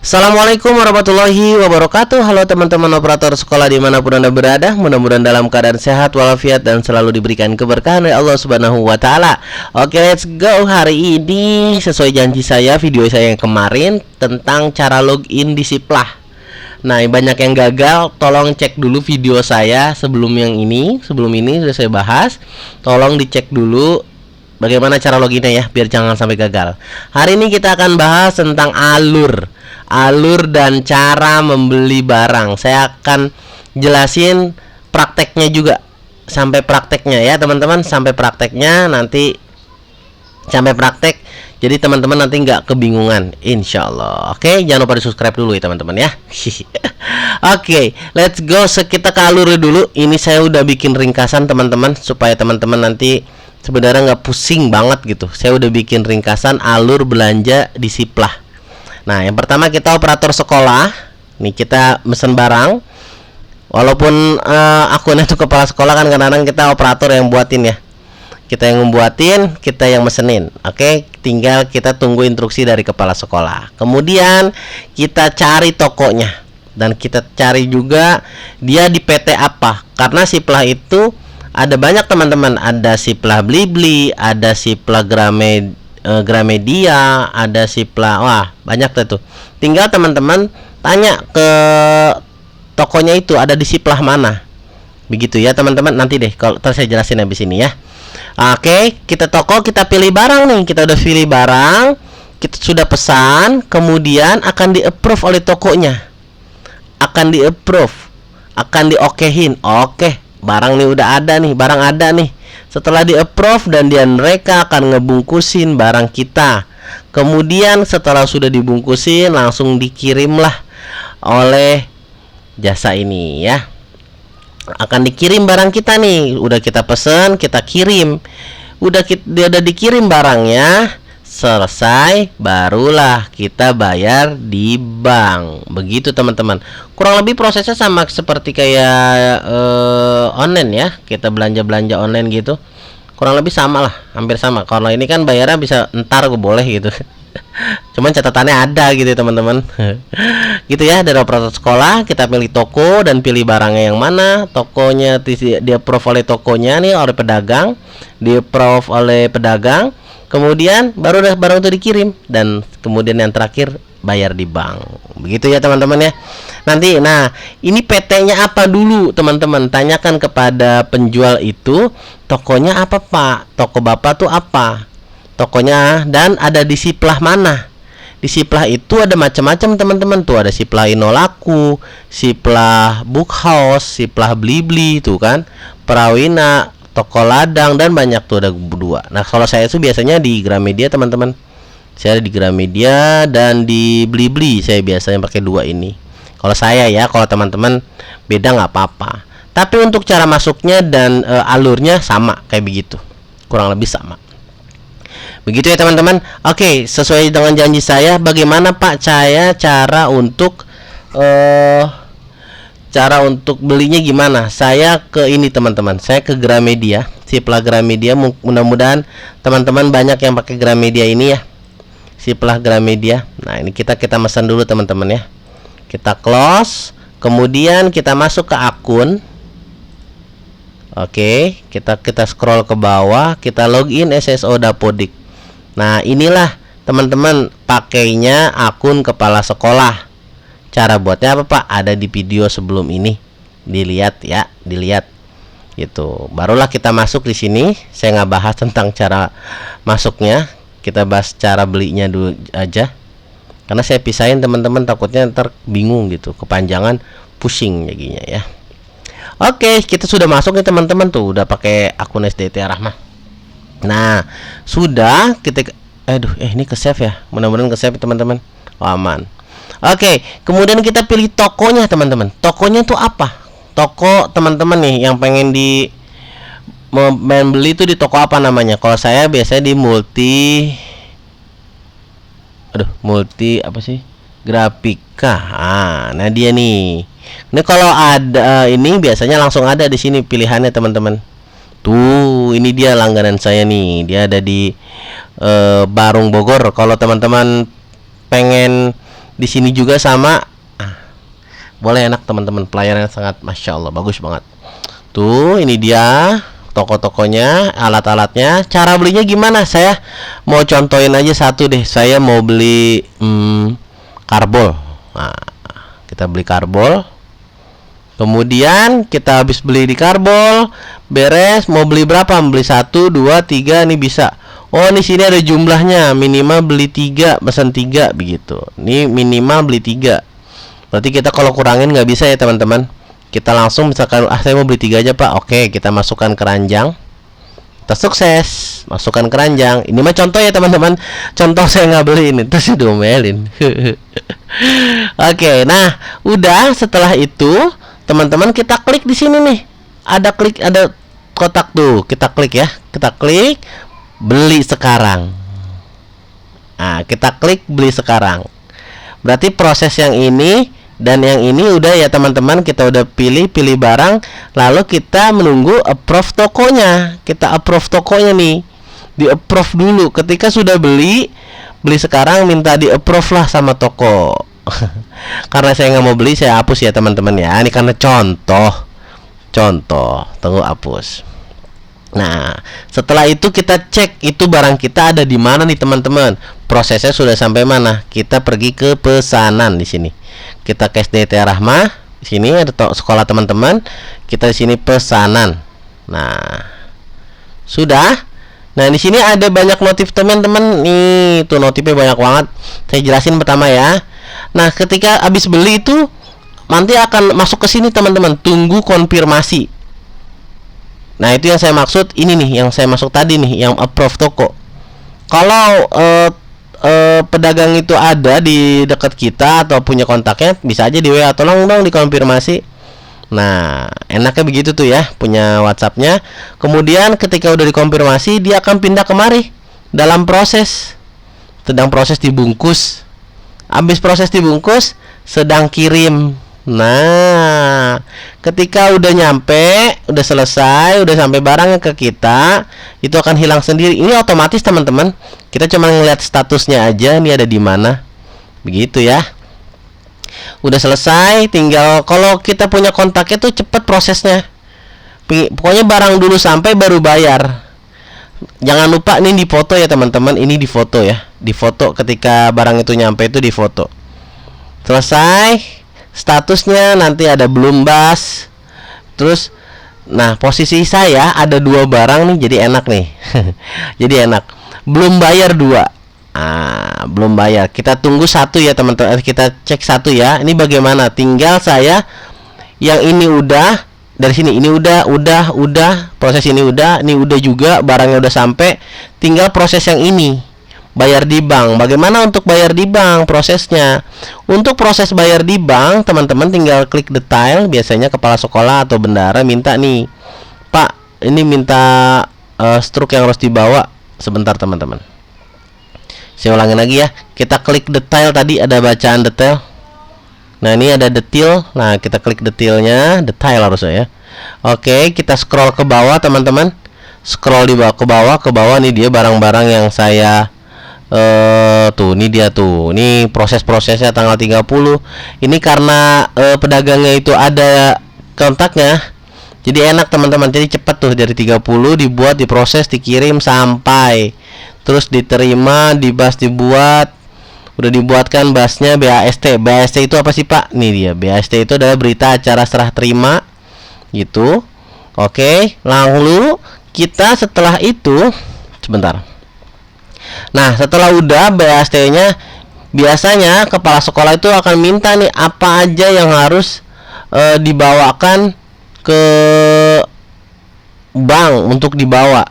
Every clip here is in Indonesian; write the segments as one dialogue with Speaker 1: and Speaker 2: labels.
Speaker 1: Assalamualaikum warahmatullahi wabarakatuh. Halo teman-teman operator sekolah dimanapun Anda berada. Mudah-mudahan dalam keadaan sehat walafiat dan selalu diberikan keberkahan oleh Allah Subhanahu wa Ta'ala. Oke, let's go. Hari ini sesuai janji saya, video saya yang kemarin tentang cara login di Siplah. Nah, banyak yang gagal. Tolong cek dulu video saya sebelum ini sudah saya bahas. Tolong dicek dulu bagaimana cara loginnya ya, biar jangan sampai gagal. Hari ini kita akan bahas tentang alur dan cara membeli barang. Saya akan jelasin prakteknya juga, sampai prakteknya ya teman-teman, sampai prakteknya nanti, sampai praktek. Jadi teman-teman nanti nggak kebingungan, insya Allah. Oke, jangan lupa di subscribe dulu ya teman-teman ya. Oke, let's go. Kita ke alurnya dulu. Ini saya udah bikin ringkasan teman-teman, supaya teman-teman nanti sebenarnya nggak pusing banget gitu. Saya udah bikin ringkasan alur belanja di Siplah. Nah, yang pertama kita operator sekolah. Nih kita mesen barang. Walaupun akunnya itu kepala sekolah kan, kadang-kadang kita operator yang buatin ya. Kita yang membuatin, kita yang mesenin. Oke, tinggal kita tunggu instruksi dari kepala sekolah. Kemudian kita cari tokonya, dan kita cari juga dia di PT apa. Karena Siplah itu ada banyak teman-teman. Ada Siplah Blibli, ada Siplah Gramedia, ada Siplah, wah banyak tuh. Tinggal teman-teman tanya ke tokonya itu ada di Siplah mana, begitu ya teman-teman. Nanti deh kalau saya jelasin habis ini ya. Oke, kita toko, kita pilih barang nih. Kita udah pilih barang, kita sudah pesan, kemudian akan di approve oleh tokonya, akan di approve, akan di okehin. Oke, barang nih udah ada nih, barang ada nih. Setelah di approve, dan mereka akan ngebungkusin barang kita. Kemudian setelah sudah dibungkusin, langsung dikirimlah oleh jasa ini ya. Akan dikirim barang kita nih. Udah kita pesen, kita kirim. Dia udah dikirim barangnya, selesai, barulah kita bayar di bank. Begitu teman-teman. Kurang lebih prosesnya sama seperti kayak online ya. Kita belanja online gitu. Kurang lebih sama lah, hampir sama. Kalau ini kan bayarnya bisa ntar gue boleh gitu. Cuman catatannya ada gitu ya teman-teman. Gitu ya, dari operator sekolah kita pilih toko dan pilih barangnya yang mana. Tokonya dia approve oleh tokonya nih, oleh pedagang. Dia approve oleh pedagang. Kemudian baru barang itu dikirim, dan kemudian yang terakhir bayar di bank. Begitu ya teman-teman ya. Nanti, nah ini PT-nya apa dulu teman-teman? Tanyakan kepada penjual itu, tokonya apa Pak? Toko Bapak tuh apa? Tokonya, dan ada di Siplah mana? Di Siplah itu ada macam-macam teman-teman. Tuh ada Siplah Inolaku, Siplah Bookhouse, Siplah Blibli tuh kan, Prawina, Toko Ladang, dan banyak tuh, ada dua. Nah kalau saya tuh biasanya di Gramedia teman-teman. Saya ada di Gramedia dan di Blibli. Saya biasanya pakai dua ini. Kalau saya ya, kalau teman-teman beda nggak apa-apa. Tapi untuk cara masuknya dan alurnya sama kayak begitu, kurang lebih sama. Begitu ya teman-teman. Oke, sesuai dengan janji saya, bagaimana Pak saya cara untuk belinya gimana? Saya ke ini teman-teman, saya ke Gramedia, Siplah Gramedia. Mudah-mudahan teman-teman banyak yang pakai Gramedia ini ya, Siplah Gramedia. Nah ini kita pesan dulu teman-teman ya. Kita close, kemudian kita masuk ke akun. Oke, kita scroll ke bawah, kita login SSO Dapodik. Nah inilah teman-teman pakainya akun kepala sekolah. Cara buatnya apa Pak? Ada di video sebelum ini. Dilihat ya, dilihat. Gitu. Barulah kita masuk di sini. Saya nggak bahas tentang cara masuknya. Kita bahas cara belinya dulu aja. Karena saya pisahin teman-teman, takutnya ntar bingung gitu, kepanjangan, pusing jadinya ya. Oke, kita sudah masuk nih teman-teman, tuh udah pakai akun SDT Rahmah. Nah, sudah kita ini ke save ya. Mudah-mudahan ke save teman-teman. Oh, aman. Oke, kemudian kita pilih tokonya teman-teman. Tokonya tuh apa? Toko teman-teman nih yang pengen beli itu di toko apa namanya? Kalau saya biasanya di multi apa sih? Grafika. Nah dia nih. Ini kalau ada ini biasanya langsung ada di sini pilihannya teman-teman. Tuh, ini dia langganan saya nih. Dia ada di Barung Bogor. Kalau teman-teman pengen Di sini juga sama. Boleh, enak teman-teman, pelayanannya sangat masya Allah, bagus banget. Tuh, ini dia toko-tokonya, alat-alatnya. Cara belinya gimana? Saya mau contohin aja satu deh. Saya mau beli karbol. Nah, kita beli karbol. Kemudian kita habis beli di karbol, beres, mau beli berapa? Beli 1, 2, 3, ini bisa. Oh, di sini ada jumlahnya, minimal beli 3, pesan 3 begitu. Ini minimal beli 3. Berarti kita kalau kurangin nggak bisa ya teman-teman. Kita langsung misalkan, saya mau beli 3 aja Pak. Oke, kita masukkan keranjang. Kita sukses masukkan keranjang. Ini mah contoh ya teman-teman. Contoh saya nggak beli ini, terus diomelin. Oke, nah udah, setelah itu teman-teman kita klik di sini nih. Ada kotak tuh. Kita klik ya. Kita klik beli sekarang. Nah, kita klik beli sekarang. Berarti proses yang ini dan yang ini udah ya teman-teman, kita udah pilih barang, lalu kita menunggu approve tokonya. Kita approve tokonya nih, di approve dulu. Ketika sudah beli sekarang, minta di approve lah sama toko. Karena saya nggak mau beli, saya hapus ya teman-teman ya. Ini karena contoh, tunggu hapus. Nah, setelah itu kita cek itu barang kita ada di mana nih teman-teman. Prosesnya sudah sampai mana? Kita pergi ke pesanan di sini. Kita ke SDT Rahmah. Di sini ada sekolah teman-teman. Kita di sini pesanan. Nah, sudah. Nah, di sini ada banyak notif teman-teman. Nih, tuh notifnya banyak banget. Saya jelasin pertama ya. Nah, ketika habis beli itu nanti akan masuk ke sini teman-teman. Tunggu konfirmasi. Nah, itu yang saya maksud. Ini nih yang saya masuk tadi nih, yang approve toko. Kalau pedagang itu ada di dekat kita atau punya kontaknya, bisa aja di WA, tolong dong dikonfirmasi. Nah, enaknya begitu tuh ya, punya WhatsAppnya. Kemudian ketika udah dikonfirmasi, dia akan pindah kemari dalam proses. Sedang proses dibungkus. Habis proses dibungkus, sedang kirim. Nah, ketika udah nyampe, udah selesai, udah sampai barangnya ke kita, itu akan hilang sendiri. Ini otomatis teman-teman. Kita cuma ngeliat statusnya aja, ini ada di mana. Begitu ya. Udah selesai, tinggal kalau kita punya kontaknya tuh cepet prosesnya. Pokoknya barang dulu sampai baru bayar. Jangan lupa ini di foto ya teman-teman. Ini di foto ya. Di foto ketika barang itu nyampe itu di foto. Selesai. Statusnya nanti ada belum bas. Terus, nah posisi saya ada 2 barang nih, jadi enak nih. Jadi enak. Belum bayar 2. Belum bayar. Kita tunggu 1 ya teman-teman. Kita cek 1 ya. Ini bagaimana? Tinggal saya yang ini udah dari sini. Ini udah. Proses ini udah juga, barangnya udah sampai. Tinggal proses yang ini. Bayar di bank. Bagaimana untuk bayar di bank prosesnya? Untuk proses bayar di bank, teman-teman tinggal klik detail. Biasanya kepala sekolah atau bendara minta nih, Pak, ini minta struk yang harus dibawa. Sebentar teman-teman, saya ulangin lagi ya. Kita klik detail, tadi ada bacaan detail. Nah, ini ada detail. Nah, kita klik detailnya, detail harusnya ya. Oke, kita scroll ke bawah teman-teman. Scroll di bawah ke bawah nih dia barang-barang yang saya tuh, ini dia tuh. Ini proses-prosesnya tanggal 30. Ini karena pedagangnya itu ada kontaknya. Jadi enak teman-teman. Jadi cepat tuh, dari 30 dibuat, diproses, dikirim sampai terus diterima, dibas dibuat. Udah dibuatkan basnya BAST. BAST itu apa sih, Pak? Nih dia. BAST itu adalah berita acara serah terima gitu. Oke, lalu kita setelah itu sebentar. Nah, setelah udah BAST-nya, biasanya kepala sekolah itu akan minta nih apa aja yang harus dibawakan ke bank untuk dibawa.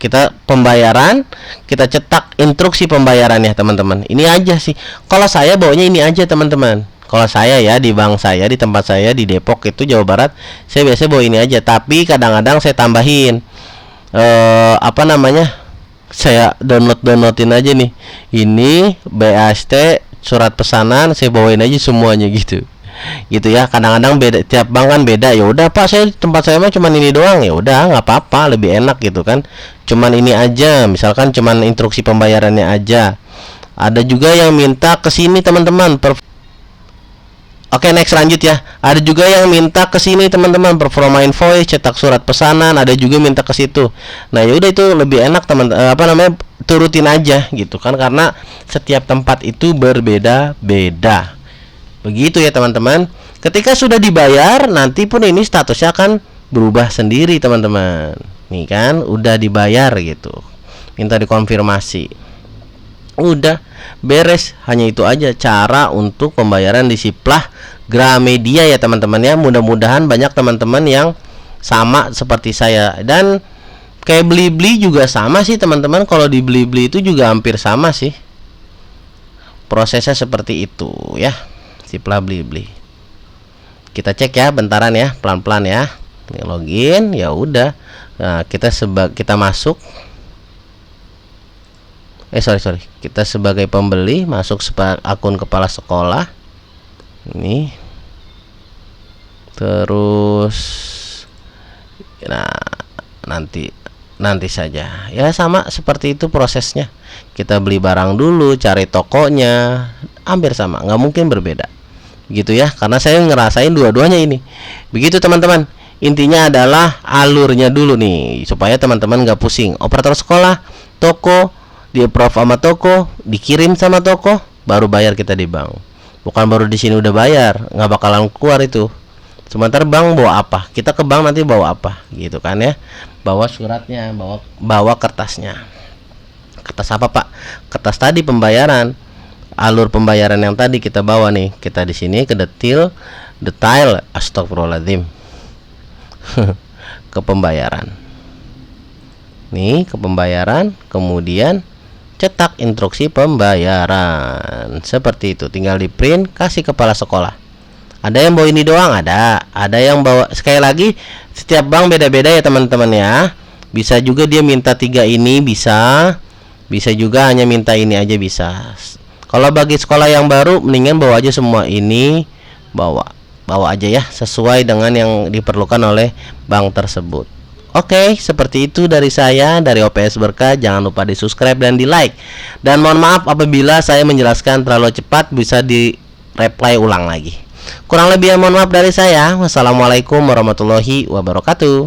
Speaker 1: Kita pembayaran, kita cetak instruksi pembayarannya teman-teman. Ini aja sih. Kalau saya bawanya ini aja teman-teman. Kalau saya ya di bank saya, di tempat saya di Depok itu Jawa Barat, saya biasanya bawa ini aja. Tapi kadang-kadang saya tambahin saya downloadin aja nih. Ini BAST surat pesanan, saya bawain aja semuanya gitu. Gitu ya. Kadang-kadang beda, tiap bank kan beda. Ya udah Pak, saya tempat saya mah cuman ini doang. Ya udah, nggak apa-apa, lebih enak gitu kan. Cuman ini aja, misalkan cuman instruksi pembayarannya aja. Ada juga yang minta ke sini teman-teman. Oke, next lanjut ya. Ada juga yang minta ke sini teman-teman, performa invoice, cetak surat pesanan, ada juga minta ke situ. Nah, ya udah itu lebih enak turutin aja gitu kan, karena setiap tempat itu berbeda-beda. Begitu ya teman-teman. Ketika sudah dibayar, nanti pun ini statusnya akan berubah sendiri teman-teman. Nih kan, udah dibayar gitu. Minta dikonfirmasi. Udah beres, hanya itu aja cara untuk pembayaran di Siplah Gramedia ya teman-teman ya. Mudah-mudahan banyak teman-teman yang sama seperti saya. Dan kayak Blibli juga sama sih teman-teman. Kalau di Blibli itu juga hampir sama sih, prosesnya seperti itu ya. Siplah Blibli, kita cek ya, bentaran ya, pelan-pelan ya. Ini login, ya udah. Nah, kita masuk. Sorry. Kita sebagai pembeli masuk akun kepala sekolah. Ini. Terus nah, nanti saja. Ya sama seperti itu prosesnya. Kita beli barang dulu, cari tokonya, hampir sama, nggak mungkin berbeda. Gitu ya, karena saya ngerasain dua-duanya ini. Begitu teman-teman. Intinya adalah alurnya dulu nih, supaya teman-teman nggak pusing. Operator sekolah, toko, di-approve sama toko, dikirim sama toko, baru bayar kita di bank. Bukan baru di sini udah bayar, nggak bakalan keluar itu. Sementara bank bawa apa? Kita ke bank nanti bawa apa? Gitu kan ya. Bawa suratnya, bawa kertasnya. Kertas apa, Pak? Kertas tadi pembayaran. Alur pembayaran yang tadi kita bawa nih. Kita di sini ke detail, astagfirullahaladzim. Ke pembayaran. Nih, ke pembayaran, kemudian cetak instruksi pembayaran. Seperti itu, tinggal di print, kasih kepala sekolah. Ada yang bawa ini doang, ada yang bawa, sekali lagi setiap bank beda-beda ya teman-teman ya. Bisa juga dia minta 3 ini, bisa juga hanya minta ini aja bisa. Kalau bagi sekolah yang baru, mendingan bawa aja semua ini, bawa aja ya, sesuai dengan yang diperlukan oleh bank tersebut. Oke, seperti itu dari saya, dari OPS Berkah. Jangan lupa di subscribe dan di like. Dan mohon maaf apabila saya menjelaskan terlalu cepat, bisa di reply ulang lagi. Kurang lebih mohon maaf dari saya. Wassalamualaikum warahmatullahi wabarakatuh.